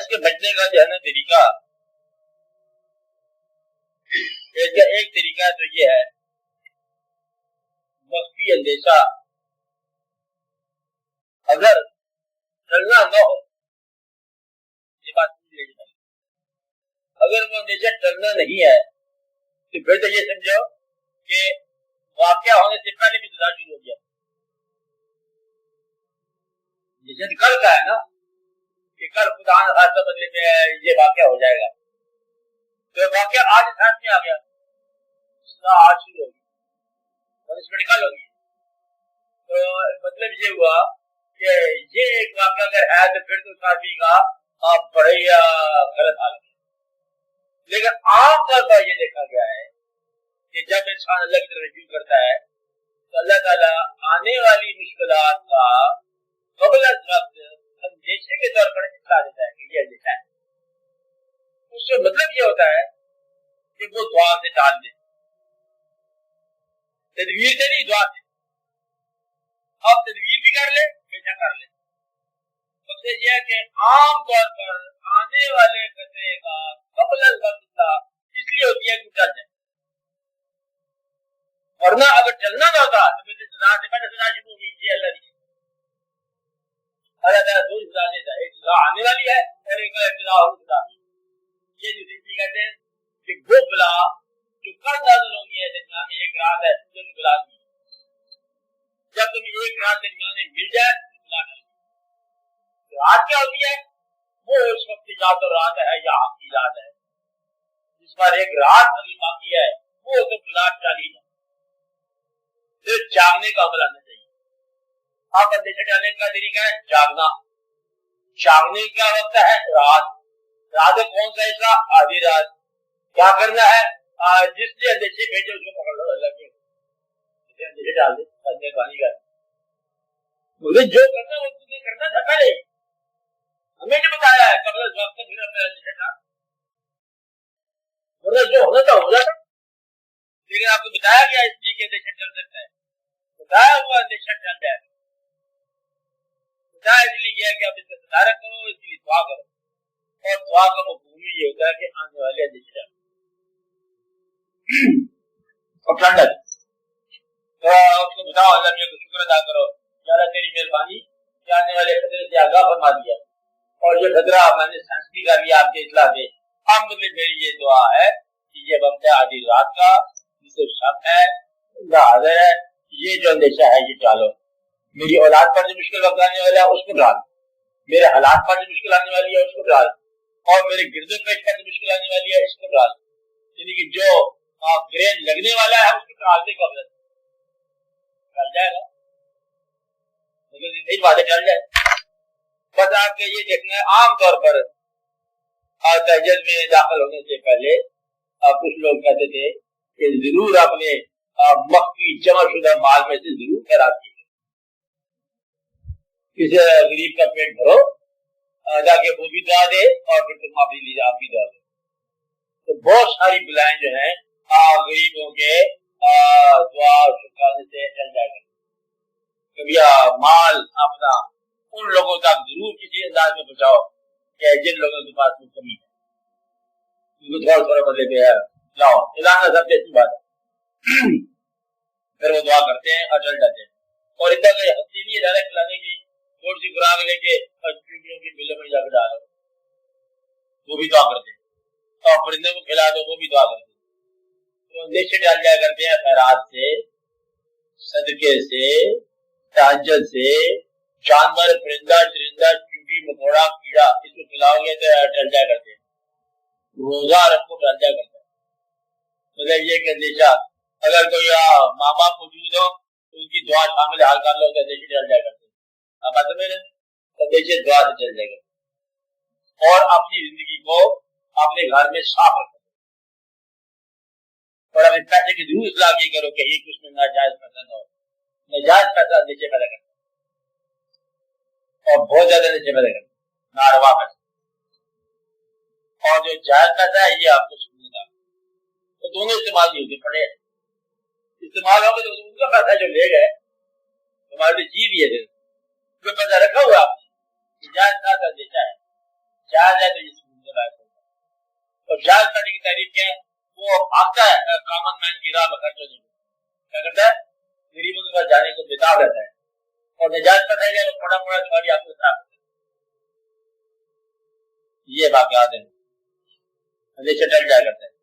اس کے بچنے کا جو ہے نا طریقہ، ایک طریقہ تو یہ ہے مخفی اندیشہ. اگر ڈرنا نہ ہو، یہ بات سمجھ لیجیے، اگر وہ اندیشہ ڈرنا نہیں ہے تو پھر تو یہ سمجھو کہ واقعہ ہونے سے پہلے بھی انتظار شروع ہو گیا. جیسے کل کا ہے نا کہ کل خدا نہ خاصہ بدلے میں یہ واقعہ ہو جائے گا، تو واقعہ آج ساتھ میں آ گیا، آج شروع ہوگی اور اس میں کل ہوگی. تو مطلب یہ ہوا کہ یہ ایک واقعہ اگر ہے تو پھر تو آدمی کا آپ بڑے یا غلط حال ہے. لیکن عام طور پر یہ دیکھا گیا ہے کہ جب انسان اللہ کی طرف رجوع کرتا ہے تو اللہ تعالیٰ آنے والی مشکلات کا قبل از وقت اندیشے کے طور پر اطلاع دیتا ہے کہ یہ اندیشہ ہے. اس سے مطلب یہ ہوتا ہے کہ وہ دعا سے ٹال دے، تدبیر سے نہیں، دعا سے. آپ تدبیر بھی کر لیں، بیٹا کر لیں. مقصد یہ ہے کہ عام طور پر آنے والے خطرے کا قبل از وقت اطلاع اس لیے ہوتی ہے کہ ڈر جائے، ورنہ اگر چلنا نہ ہوتا تو پھر سزا سے پہلے سزا شروع ہوگی. یہ اللہ کی اللہ تعالیٰ دو سزا دیتا ہے، ایک سزا آنے والی ہے اور ایک ابتدا ہو سزا. یہ جو سیدھی کہتے ہیں کہ وہ بلا جو کل نازل ہونگی ہے درمیان میں ایک رات ہے جو بلا دی، جب تمہیں ایک رات درمیان میں مل جائے بلا کر. رات کیا ہوتی ہے؟ وہ اس وقت یا تو رات ہے یا آپ کی رات ہے جس پر ایک رات ابھی باقی ہے، وہ تو بلا چالی ہے. پھر جاگنے کا عمل آنا چاہیے. آپ اندیشہ ڈالنے کا طریقہ ہے جاگنا. جاگنے کا وقت ہے رات. رات کون سا حصہ؟ آدھی رات. کیا کرنا ہے؟ جس نے اندیشے بھیجے اس کو پکڑ لو. اللہ کے اندیشے ڈال دے، اندیشے پانی کا مجھے جو کرنا وہ تمہیں کرنا تھا پہلے. ہمیں جو بتایا ہے قبل از وقت پھر ہمیں اندیشہ ڈال، ورنہ جو ہونا تھا ہو جاتا. لیکن آپ کو بتایا گیا اس لیے کہ اندیشہ ڈل سکتا ہے، بتایا ہوا اندیشہ ڈل جائے. بتایا اس لیے گیا کہ آپ اس کا صدارت کرو، اس لیے دعا کرو، اور دعا کا مفہوم یہ ہوتا ہے کہ آنے والے اندیشہ ڈال اور ٹھنڈک. تو اس کو بتاؤ اللہ میاں کو شکر ادا کرو کہ اللہ تیری مہربانی کہ آنے والے خطرے سے آگاہ فرما دیا، اور یہ خطرہ میں نے سینس بھی کر لیا آپ کے اطلاع سے. اب مطلب میری یہ دعا ہے کہ یہ وقت ہے آدھی رات کا جسے شب ہے حاضر ہے، یہ جو اندیشہ ہے یہ ڈالو. میری اولاد پر جو مشکل وقت آنے والا ہے اس کو ڈال، میرے حالات پر جو مشکل آنے والی ہے اس کو ڈال، اور میرے گرد و پیش پر جو مشکل آنے والی ہے اس کو ڈال. یعنی کہ جو گرین لگنے والا ہے اس کو ڈالنے کا مطلب ڈال جائے گا، مطلب باتیں ڈال جائے. بس آپ کے یہ دیکھنا ہے عام طور پر تہجد میں داخل ہونے سے پہلے کچھ لوگ کہتے تھے کہ ضرور اپنے مخفی جمع شدہ مال میں سے ضرور خیرات کیجیے، کسی غریب کا پیٹ بھرو تاکہ وہ بھی دعا دے اور پھر تم اپنے لیے آپ بھی دعا دو. تو بہت ساری بلائیں جو ہیں غریبوں کے دعا شکرانے سے چل جائے گا. کبھی مال اپنا ان لوگوں تک ضرور کسی انداز میں پہنچاؤ کہ جن لوگوں کے پاس میں کمی ہے، ان کو تھوڑا تھوڑا بدلے پہ لاؤ. اعلان سب سے اچھی بات ہے. پھر وہ دعا کرتے ہیں اور چل جاتے ہیں. اور اتنا کہ ہنسی نہیں ہے زیادہ کھلانے کی، تھوڑی سی خوراک لے کے چڑیوں کی بلوں میں جا کے ڈالو، وہ بھی دعا کرتے ہیں. اور پرندوں کو کھلا دو، وہ بھی دعا کرتے ہیں. تو اندیشے ڈال جایا کرتے ہیں خیرات سے، صدقے سے، تہجد سے. جانور پرندہ چرندہ چوٹی مکوڑا کیڑا اس کو کھلاؤ گے تو ڈل جایا کرتے ہیں. روزہ رکھو ڈل جایا کرتا ہے. مطلب یہ کہ اندیشہ اگر کوئی ماں باپ موجود ہو تو ان کی دعا شامل حال کر لو تو اندیشے ڈل جایا کرتے ہیں. اب بات میں اندیشے دعا سے چل جائے گا. اور اپنی زندگی کو اپنے گھر میں صاف رکھو اور اپنے پیسے کی ضرور اصلاح کی کرو کہ کچھ میں ناجائز پیسہ نہ ہو. ناجائز پیسہ اندیشے پیدا کرتا اور بہت زیادہ اندیشے پیدا کرتا، ناروا پیسہ. اور جو جائز پیسہ ہے یہ آپ کو سننے گا. تو دونوں استعمال نہیں ہوتے، پڑے استعمال ہوگا تو ان کا پیسہ جو لے گئے ہمارے لیے چیز یہ جو پیسہ رکھا ہوا آپ نے جائز پیسہ اندیشہ ہے. جائز ہے تو یہ سمجھ لائق ہوگا. اور جائز کرنے کی تعریف کیا ہے؟ وہ آتا ہے کامن مین کی راہ میں خرچ ہونے کو کیا کرتا ہے؟ غریبوں کے پاس جانے کو بتاؤ رہتا ہے. اور نجائز پر ہے جائے وہ تھوڑا موڑا تمہاری آپ کو خراب کرتا ہے. یہ واقعات ہیں ہمیشہ ڈر جایا کرتا ہے.